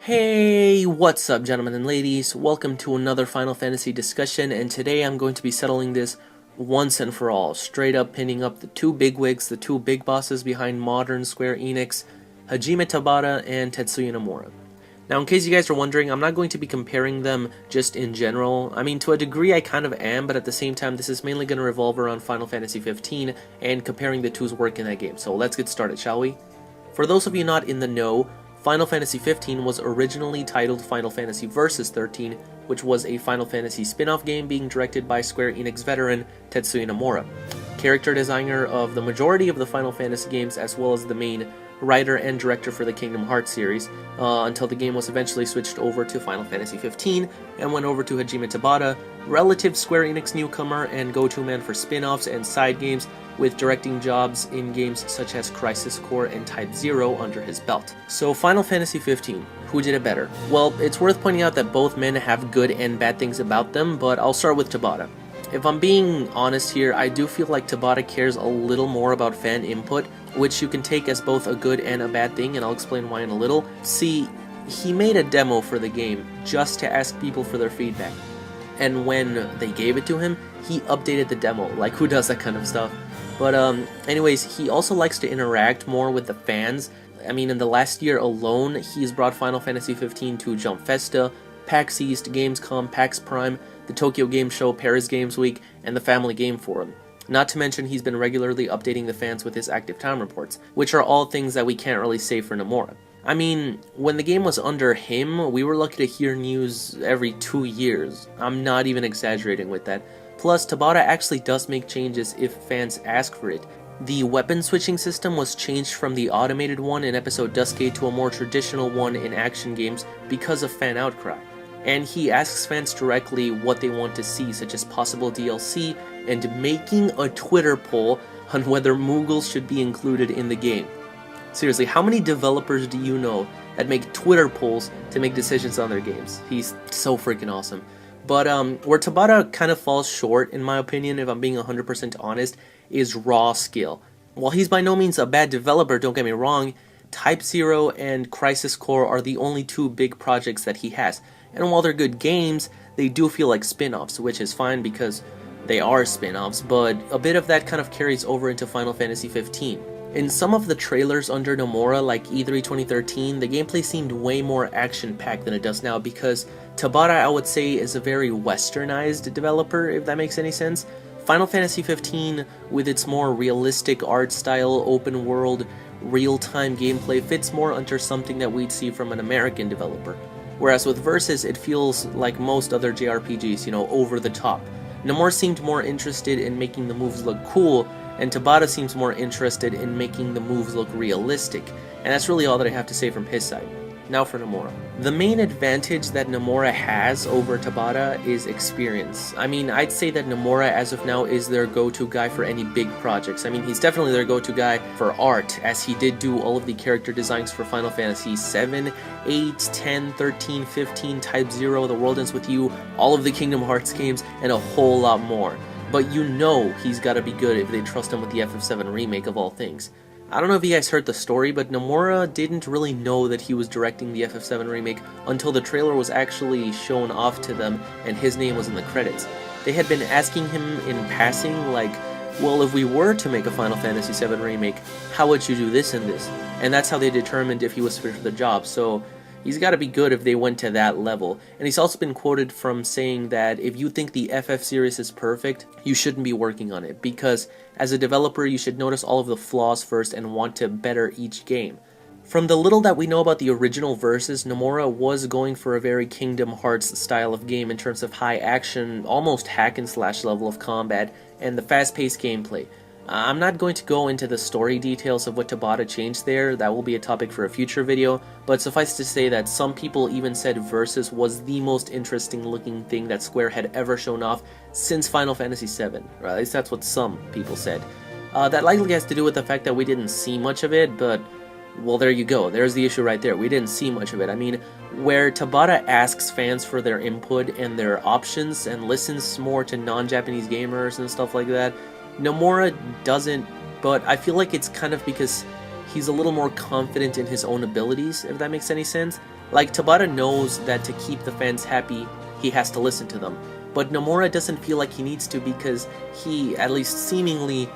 Hey, what's up gentlemen and ladies? Welcome to another Final Fantasy discussion, and today I'm going to be settling this once and for all, straight up pinning up the two bigwigs, the two big bosses behind modern Square Enix, Hajime Tabata and Tetsuya Nomura. Now, in case you guys are wondering, I'm not going to be comparing them just in general. I mean, to a degree I kind of am, but at the same time this is mainly going to revolve around Final Fantasy XV and comparing the two's work in that game. So let's get started, shall we? For those of you not in the know, Final Fantasy XV was originally titled Final Fantasy Versus 13, which was a Final Fantasy spin-off game being directed by Square Enix veteran Tetsuya Nomura, character designer of the majority of the Final Fantasy games as well as the main writer and director for the Kingdom Hearts series, until the game was eventually switched over to Final Fantasy XV and went over to Hajime Tabata, relative Square Enix newcomer and go-to man for spin-offs and side games, with directing jobs in games such as Crisis Core and Type 0 under his belt. So Final Fantasy XV, who did it better? Well, it's worth pointing out that both men have good and bad things about them, but I'll start with Tabata. If I'm being honest here, I do feel like Tabata cares a little more about fan input, which you can take as both a good and a bad thing, and I'll explain why in a little. See, he made a demo for the game just to ask people for their feedback, and when they gave it to him, he updated the demo. Like, who does that kind of stuff? But anyways, he also likes to interact more with the fans. I mean, in the last year alone, he's brought Final Fantasy XV to Jump Festa, PAX East, Gamescom, PAX Prime, the Tokyo Game Show, Paris Games Week, and the Family Game Forum. Not to mention, he's been regularly updating the fans with his active time reports, which are all things that we can't really say for Nomura. I mean, when the game was under him, we were lucky to hear news every 2 years. I'm not even exaggerating with that. Plus, Tabata actually does make changes if fans ask for it. The weapon switching system was changed from the automated one in episode Duskgate to a more traditional one in action games because of fan outcry. And he asks fans directly what they want to see, such as possible DLC and making a Twitter poll on whether Moogles should be included in the game. Seriously, how many developers do you know that make Twitter polls to make decisions on their games? He's so freaking awesome. But where Tabata kind of falls short, in my opinion, if I'm being 100% honest, is raw skill. While he's by no means a bad developer, don't get me wrong, Type 0 and Crisis Core are the only two big projects that he has. And while they're good games, they do feel like spin-offs, which is fine because they are spin-offs, but a bit of that kind of carries over into Final Fantasy XV. In some of the trailers under Nomura, like E3 2013, the gameplay seemed way more action-packed than it does now because Tabata, I would say, is a very westernized developer, if that makes any sense. Final Fantasy XV, with its more realistic art style, open world, real-time gameplay, fits more under something that we'd see from an American developer. Whereas with Versus, it feels like most other JRPGs, over the top. Nomura seemed more interested in making the moves look cool, and Tabata seems more interested in making the moves look realistic, and that's really all that I have to say from his side. Now for Nomura. The main advantage that Nomura has over Tabata is experience. I mean, I'd say that Nomura as of now is their go-to guy for any big projects. I mean, he's definitely their go-to guy for art, as he did do all of the character designs for Final Fantasy VII, 8, 10, 13, 15, Type 0, The World Ends With You, all of the Kingdom Hearts games, and a whole lot more. But he's gotta be good if they trust him with the FF7 remake of all things. I don't know if you guys heard the story, but Nomura didn't really know that he was directing the FF7 remake until the trailer was actually shown off to them and his name was in the credits. They had been asking him in passing, like, well, if we were to make a Final Fantasy VII remake, how would you do this and this? And that's how they determined if he was fit for the job, so he's gotta be good if they went to that level. And he's also been quoted from saying that if you think the FF series is perfect, you shouldn't be working on it, because as a developer you should notice all of the flaws first and want to better each game. From the little that we know about the original Versus, Nomura was going for a very Kingdom Hearts style of game in terms of high action, almost hack and slash level of combat, and the fast-paced gameplay. I'm not going to go into the story details of what Tabata changed there, that will be a topic for a future video, but suffice to say that some people even said Versus was the most interesting looking thing that Square had ever shown off since Final Fantasy VII, or at least that's what some people said. That likely has to do with the fact that we didn't see much of it, but well, there you go, there's the issue right there, we didn't see much of it. I mean, where Tabata asks fans for their input and their options and listens more to non-Japanese gamers and stuff like that, Nomura doesn't, but I feel like it's kind of because he's a little more confident in his own abilities, if that makes any sense. Like, Tabata knows that to keep the fans happy, he has to listen to them. But Nomura doesn't feel like he needs to because he, at least seemingly,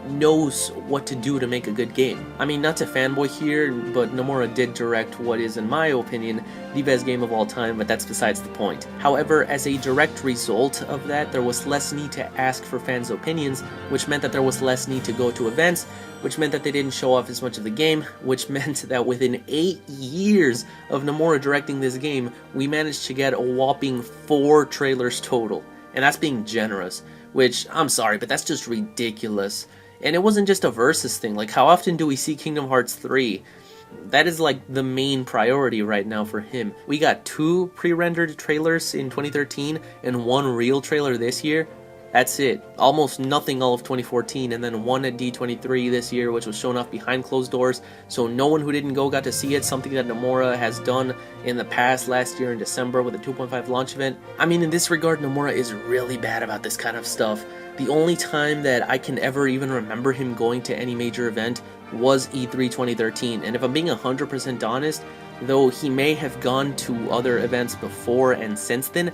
knows what to do to make a good game. I mean, not to fanboy here, but Nomura did direct what is, in my opinion, the best game of all time, but that's besides the point. However, as a direct result of that, there was less need to ask for fans' opinions, which meant that there was less need to go to events, which meant that they didn't show off as much of the game, which meant that within 8 years of Nomura directing this game, we managed to get a whopping 4 trailers total. And that's being generous, which, I'm sorry, but that's just ridiculous. And it wasn't just a Versus thing. Like, how often do we see Kingdom Hearts 3? That is like the main priority right now for him. We got 2 pre-rendered trailers in 2013 and 1 real trailer this year. That's it. Almost nothing all of 2014, and then 1 at D23 this year, which was shown off behind closed doors, so no one who didn't go got to see it, something that Nomura has done in the past last year in December with a 2.5 launch event. I mean, in this regard, Nomura is really bad about this kind of stuff. The only time that I can ever even remember him going to any major event was E3 2013, and if I'm being 100% honest, though he may have gone to other events before and since then,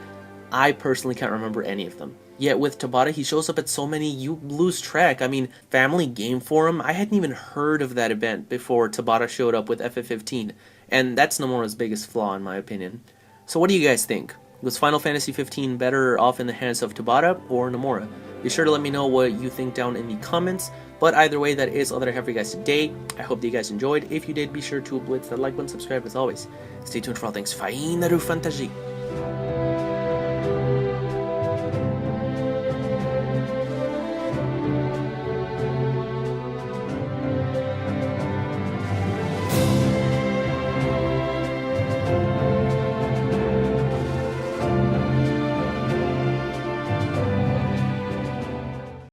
I personally can't remember any of them. Yet with Tabata, he shows up at so many you lose track. I mean, Family Game Forum, I hadn't even heard of that event before Tabata showed up with FF15, and that's Nomura's biggest flaw in my opinion. So what do you guys think? Was Final Fantasy 15 better off in the hands of Tabata or Nomura? Be sure to let me know what you think down in the comments, but either way, that is all that I have for you guys today. I hope that you guys enjoyed. If you did, be sure to blitz that like button, subscribe as always. Stay tuned for all things Final Fantasy.